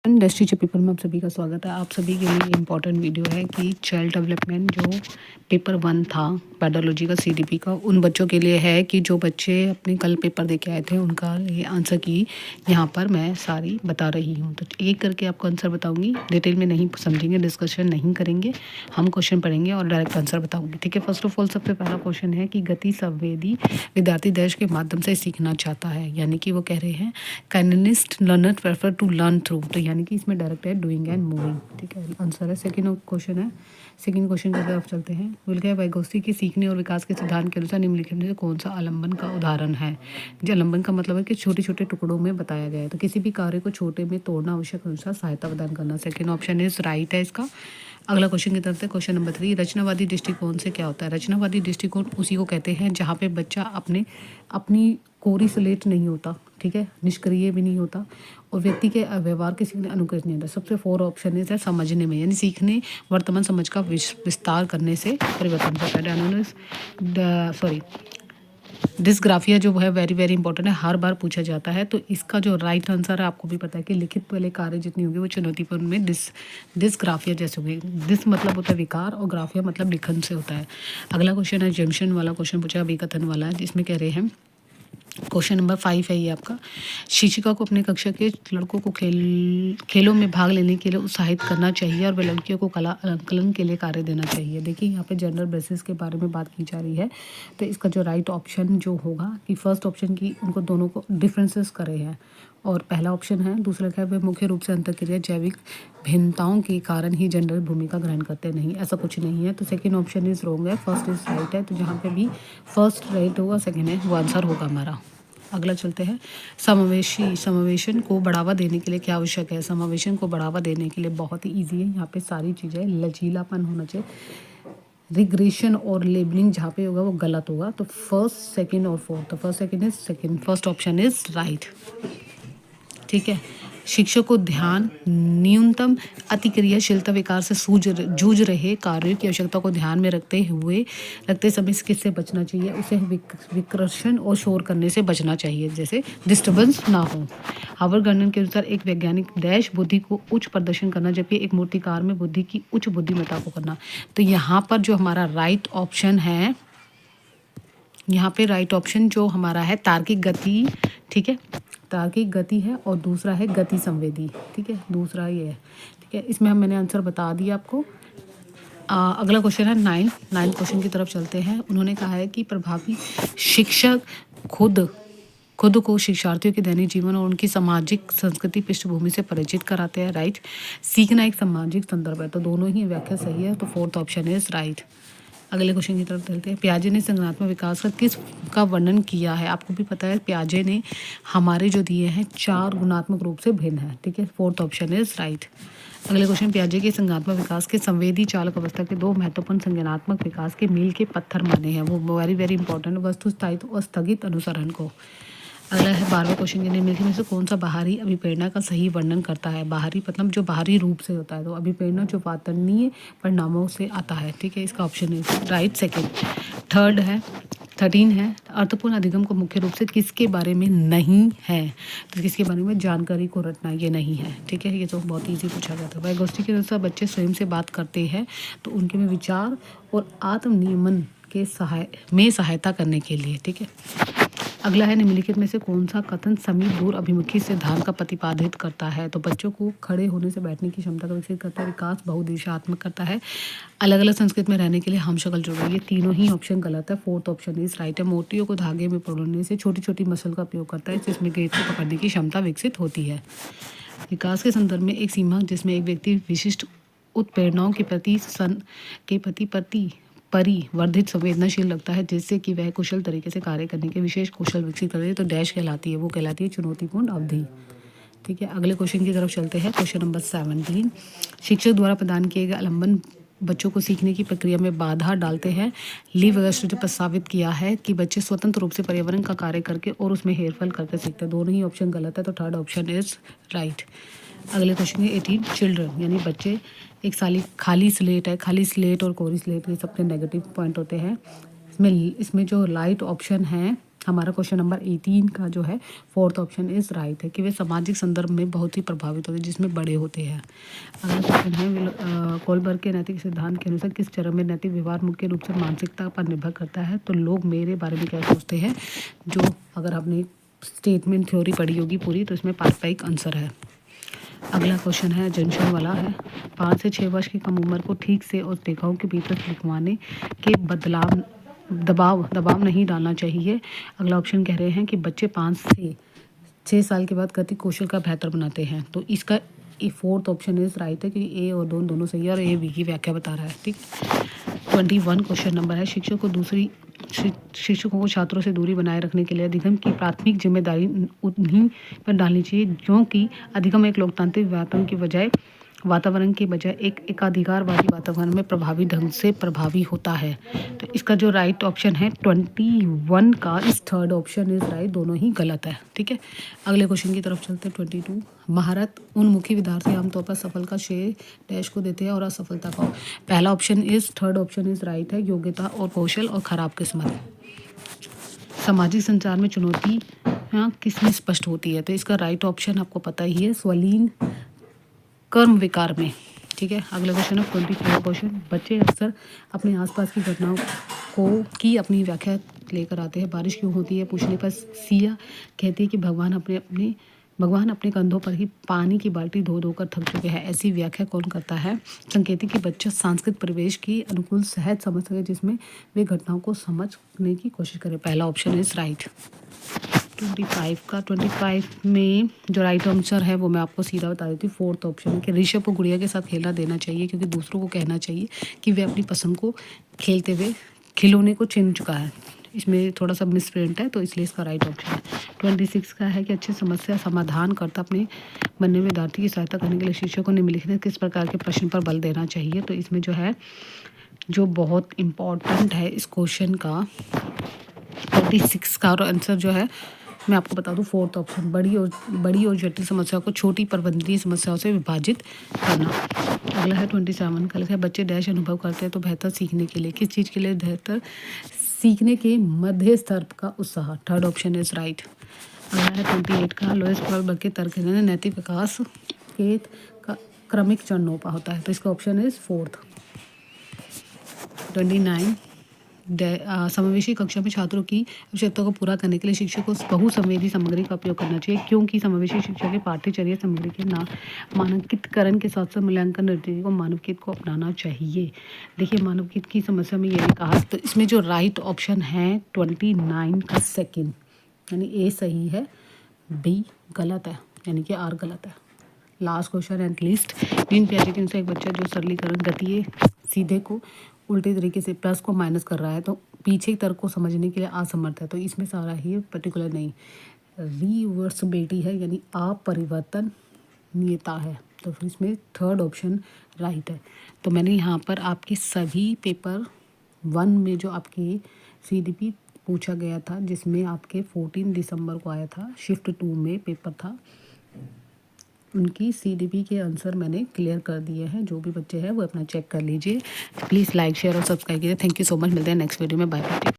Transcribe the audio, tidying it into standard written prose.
Industry के paper में आप सभी का स्वागत है। आप सभी के लिए इम्पोर्टेंट वीडियो है कि चाइल्ड डेवलपमेंट जो पेपर 1 था पेडोलॉजी का सीडीपी का, उन बच्चों के लिए है कि जो बच्चे अपने कल पेपर दे के आए थे उनका ये आंसर की यहाँ पर मैं सारी बता रही हूँ। तो एक करके आपको आंसर बताऊँगी, डिटेल में नहीं समझेंगे, डिस्कशन नहीं करेंगे, हम क्वेश्चन पढ़ेंगे और डायरेक्ट आंसर बताऊँगी। ठीक है। फर्स्ट ऑफ ऑल सबसे पहला क्वेश्चन है कि गति संवेदी विद्यार्थी देश के माध्यम से सीखना चाहता है, यानी कि वो कह रहे हैं kinesthetic learner prefer to learn through, तो यानी कि इसमें डायरेक्ट है डूइंग एंड मूविंग। ठीक है, आंसर है। सेकंड क्वेश्चन है, सेकंड क्वेश्चन की तरफ चलते हैं। विल्के वाइगोत्स्की के सीखने और विकास के सिद्धांत के अनुसार निम्नलिखित में से कौन सा आलम्बन का उदाहरण है। जो आलम्बन का मतलब है कि छोटे छोटे टुकड़ों में बताया गया है, तो किसी भी कार्य को छोटे में तोड़ना आवश्यक अनुसार सहायता प्रदान करना। सेकंड ऑप्शन इज राइट है इसका। अगला क्वेश्चन की तरफ से, क्वेश्चन नंबर 3, रचनावादी दृष्टिकोण से क्या होता है। रचनावादी दृष्टिकोण उसी को कहते हैं जहाँ पे बच्चा अपनी कोरी स्लेट नहीं होता, ठीक है, निष्क्रिय भी नहीं होता और व्यक्ति के व्यवहार के सीखने अनुकृत नहीं होता। सबसे 4 ऑप्शन है समझने में, यानी सीखने वर्तमान समझ का विस्तार करने से परिवर्तन होता है। सॉरी, डिस्ग्राफिया जो है वेरी वेरी इंपॉर्टेंट है, हर बार पूछा जाता है। तो इसका जो राइट आंसर है, आपको भी पता है कि लिखित वाले कार्य जितनी होगी वो चुनौतीपूर्ण में डिस्ग्राफिया जैसे होगी। डिस मतलब होता है विकार और ग्राफिया मतलब लिखन से होता है। अगला क्वेश्चन है जंक्शन वाला क्वेश्चन पूछा, अभिकथन वाला है, जिसमें कह रहे हैं क्वेश्चन नंबर 5 है ये आपका। शिक्षिका को अपने कक्षा के लड़कों को खेलों में भाग लेने के लिए उत्साहित करना चाहिए और वे लड़कियों को कला आकलन के लिए कार्य देना चाहिए। देखिए यहाँ पे जेंडर बेसिस के बारे में बात की जा रही है, तो इसका जो राइट ऑप्शन जो होगा कि फर्स्ट ऑप्शन की उनको दोनों को डिफरेंसेस करे हैं और पहला ऑप्शन है। दूसरा क्या है, वे मुख्य रूप से अंतःक्रिया जैविक भिन्नताओं के कारण ही जेंडर भूमिका ग्रहण करते नहीं, ऐसा कुछ नहीं है। तो सेकंड ऑप्शन इज रॉन्ग है, फर्स्ट इज राइट है। तो जहाँ पे भी फर्स्ट राइट होगा सेकंड है वो आंसर होगा हमारा। अगला चलते हैं, समावेशन को बढ़ावा देने के लिए क्या आवश्यक है। समावेशन को बढ़ावा देने के लिए बहुत ही ईजी है, यहाँ पे सारी चीज़ें लचीलापन होना चाहिए। रिग्रेशन और लेबलिंग जहाँ पे होगा वो गलत होगा। तो फर्स्ट सेकंड और फोर्थ, तो first second is second, first option is right. ठीक है। शिक्षक को ध्यान न्यूनतम अतिक्रियाशीलता विकार से जूझ रहे कार्यों की आवश्यकता को ध्यान में रखते समय किससे बचना चाहिए, उसे विकर्षण और शोर करने से बचना चाहिए, जैसे डिस्टर्बेंस ना हो। हार्वर्ड गार्डनर के अनुसार एक वैज्ञानिक डैश बुद्धि को उच्च प्रदर्शन करना, जबकि एक मूर्तिकार में बुद्धि की उच्च बुद्धिमत्ता को करना। तो यहाँ पर जो हमारा राइट ऑप्शन है, यहाँ पे राइट ऑप्शन जो हमारा है तार्किक गति, ठीक है, तार्किक गति है और दूसरा है गति संवेदी। ठीक है, दूसरा ये है। ठीक है, इसमें मैंने आंसर बता दिया आपको। अगला क्वेश्चन है 9 क्वेश्चन की तरफ चलते हैं। उन्होंने कहा है कि प्रभावी शिक्षक खुद को शिक्षार्थियों के दैनिक जीवन और उनकी सामाजिक संस्कृति पृष्ठभूमि से परिचित कराते हैं। राइट। सीखना एक सामाजिक संदर्भ है, तो दोनों ही व्याख्या सही है, तो फोर्थ ऑप्शन इज राइट। अगले क्वेश्चन की तरफ चलते हैं। पियाजे ने संज्ञानात्मक विकास का किसका वर्णन किया है। आपको भी पता है पियाजे ने हमारे जो दिए हैं 4 गुणात्मक रूप से भिन्न है। ठीक है, फोर्थ ऑप्शन इज राइट। अगले क्वेश्चन, पियाजे के संज्ञानात्मक विकास के संवेदी चालक अवस्था के 2 महत्वपूर्ण संज्ञानात्मक विकास के मील के पत्थर माने हैं। वो वेरी वेरी इंपॉर्टेंट, वस्तु स्थायित्व और स्थगित अनुसरण को। अगला है 12वें क्वेश्चन के लिए, निम्नलिखित में से कौन सा बाहरी अभिप्रेरणा का सही वर्णन करता है। बाहरी मतलब जो बाहरी रूप से होता है, तो अभिप्रेरणा जो वातरणीय परिणामों से आता है। ठीक है, इसका ऑप्शन है राइट सेकंड। 13 है, अर्थपूर्ण अधिगम को मुख्य रूप से किसके बारे में नहीं है, तो किसके बारे में जानकारी को रटना, ये नहीं है। ठीक है, ये तो बहुत ईजी पूछा गया था। वाइगोत्स्की के अनुसार बच्चे स्वयं से बात करते हैं तो उनके में विचार और आत्मनियमन के सहायता करने के लिए। ठीक है। अगला है, निम्नलिखित में से कौन सा कथन समीप दूर अभिमुखी सिद्धांत का प्रतिपादित करता है। तो बच्चों को खड़े होने से बैठने की क्षमता का विकसित करता है, विकास बहुदिशात्मक करता है, अलग अलग संस्कृति में रहने के लिए हम शक्ल जोड़ रही है। ये तीनों ही ऑप्शन गलत है, फोर्थ ऑप्शन इज राइट है। मोतियों को धागे में परोने से छोटी छोटी मसल का उपयोग करता है, जिसमें गेंद को पकड़ने की क्षमता विकसित होती है। विकास के संदर्भ में एक सीमा जिसमें एक व्यक्ति विशिष्ट उत्प्रेरणाओं के प्रति परिवर्धित संवेदनशील लगता है, जिससे कि वह कुशल तरीके से कार्य करने के विशेष कौशल विकसित करे, तो डैश कहलाती है, वो कहलाती है चुनौतीपूर्ण अवधि। ठीक है, अगले क्वेश्चन की तरफ चलते हैं। क्वेश्चन नंबर 17, शिक्षक द्वारा प्रदान किए गए आलम्बन बच्चों को सीखने की प्रक्रिया में बाधा डालते हैं। लीव अगस्त ने प्रस्तावित किया है कि बच्चे स्वतंत्र रूप से पर्यावरण का कार्य करके और उसमें हेरफेर करके सीखते हैं। दोनों ही ऑप्शन गलत है, तो थर्ड ऑप्शन इज राइट। अगले क्वेश्चन है 18, चिल्ड्रन यानी बच्चे एक खाली स्लेट है। खाली स्लेट और कोरी स्लेट ये सबके नेगेटिव पॉइंट होते हैं। इसमें जो राइट ऑप्शन है हमारा क्वेश्चन नंबर 18 का जो है फोर्थ ऑप्शन इज राइट है कि वे सामाजिक संदर्भ में बहुत ही प्रभावित होते हैं जिसमें बड़े होते हैं। अगला क्वेश्चन है कोलबर्ग के नैतिक सिद्धांत के अनुसार किस चरण में नैतिक व्यवहार मुख्य रूप से मानसिकता पर निर्भर करता है। तो लोग मेरे बारे में क्या सोचते हैं, जो अगर आपने स्टेटमेंट थ्योरी पढ़ी होगी पूरी तो इसमें पारस्परिक आंसर है। अगला क्वेश्चन है जंक्शन वाला है, 5 से 6 वर्ष की कम उम्र को ठीक से और रेखाओं के भीतर लिखवाने के दबाव नहीं डालना चाहिए। अगला ऑप्शन कह रहे हैं कि बच्चे 5 से 6 साल के बाद गति कौशल का बेहतर बनाते हैं। तो इसका फोर्थ ऑप्शन इज राइट है कि ए और दोनों सही है और ए बी की व्याख्या बता रहा है। ठीक, 21 क्वेश्चन नंबर है, शिक्षकों को छात्रों से दूरी बनाए रखने के लिए अधिगम की प्राथमिक जिम्मेदारी उन्हीं पर डालनी चाहिए, क्योंकि अधिगम एक लोकतांत्रिक वातावरण के बजाय एक एकाधिकारवादी वातावरण में प्रभावी ढंग से प्रभावी होता है। तो इसका जो राइट ऑप्शन है 21 का इस थर्ड ऑप्शन इज राइट, दोनों ही गलत है। ठीक है, अगले क्वेश्चन की तरफ चलते हैं। 22, महारत उन्मुखी विद्यार्थी आमतौर पर सफल का श्रेय डैश को देते हैं और असफलता का। पहला option is third option is right है, योग्यता और कौशल और खराब किस्मत। सामाजिक संचार में चुनौती किसमें स्पष्ट होती है। तो इसका राइट ऑप्शन आपको पता ही है, स्वलीन कर्म विकार में। ठीक है, अगला क्वेश्चन है 24 क्वेश्चन, बच्चे अक्सर अपने आसपास की घटनाओं की अपनी व्याख्या लेकर आते हैं। बारिश क्यों होती है पूछने पर सिया कहती है कि भगवान अपने कंधों पर ही पानी की बाल्टी धो धोकर थक चुके हैं। ऐसी व्याख्या कौन करता है। संकेतिक कि बच्चा सांस्कृतिक परिवेश की अनुकूल सहज समझ सके जिसमें वे घटनाओं को समझने की कोशिश करें। पहला ऑप्शन इज राइट। 25 में जो राइट आंसर है वो मैं आपको सीधा बता देती हूँ। फोर्थ ऑप्शन है कि ऋषभ को गुड़िया के साथ खेलना देना चाहिए, क्योंकि दूसरों को कहना चाहिए कि वे अपनी पसंद को खेलते हुए खिलौने को चुन चुका है। इसमें थोड़ा सा मिसप्रिंट है, तो इसलिए इसका राइट ऑप्शन है। 26 का है कि अच्छी समस्या समाधान करता अपने बनने में विद्यार्थी की सहायता करने के लिए शिक्षक को निम्नलिखित किस प्रकार के प्रश्न पर बल देना चाहिए। तो इसमें जो है जो बहुत इम्पॉर्टेंट है इस क्वेश्चन का 26 का आंसर जो है मैं आपको बता दूं, फोर्थ ऑप्शन, बड़ी और जटिल समस्या को छोटी प्रबंधनीय समस्याओं से विभाजित करना। अगला है 27 का लिखा है, बच्चे डैश अनुभव करते हैं तो बेहतर सीखने के लिए। किस चीज़ के लिए बेहतर सीखने के मध्य स्तर का उत्साह। Third option is right. अगला है 28 का, लोएस कोलबर्ग के तर्क है नैतिक विकास के क्रमिक चरणों पर होता है। तो इसका ऑप्शन इज फोर्थ। 29, समावेशी कक्षा में छात्रों की आवश्यकता को पूरा करने के लिए शिक्षक को बहुसंवेदी सामग्री का उपयोग करना चाहिए, क्योंकि समावेशी शिक्षा के पाठ्यचर्या सामग्री के मानकीकरण के साथ साथ मूल्यांकन रणनीति को मानवकित को अपनाना चाहिए। देखिए, मानवकित की समस्या में ये कहा, तो इसमें जो राइट ऑप्शन है 29 का सेकेंड, यानी ए सही है, बी गलत है, यानी कि आर गलत है। लास्ट क्वेश्चन एट लीस्ट, तीन प्याजे के अनुसार एक बच्चा जो सरलीकरण गति सीधे को उल्टे तरीके से प्लस को माइनस कर रहा है तो पीछे तर्क को समझने के लिए असमर्थ है। तो इसमें सारा ही पर्टिकुलर नहीं, रिवर्सिबिलिटी है, यानी अपरिवर्तनीयता है। तो फिर इसमें थर्ड ऑप्शन राइट है। तो मैंने यहाँ पर आपके सभी पेपर 1 में जो आपके CDP पूछा गया था, जिसमें आपके 14 दिसंबर को आया था, शिफ्ट 2 में पेपर था, उनकी CDP के आंसर मैंने क्लियर कर दिए हैं। जो भी बच्चे हैं वो अपना चेक कर लीजिए। प्लीज़ लाइक शेयर और सब्सक्राइब कीजिए। Thank you so much. मिलते हैं नेक्स्ट वीडियो में। Bye bye.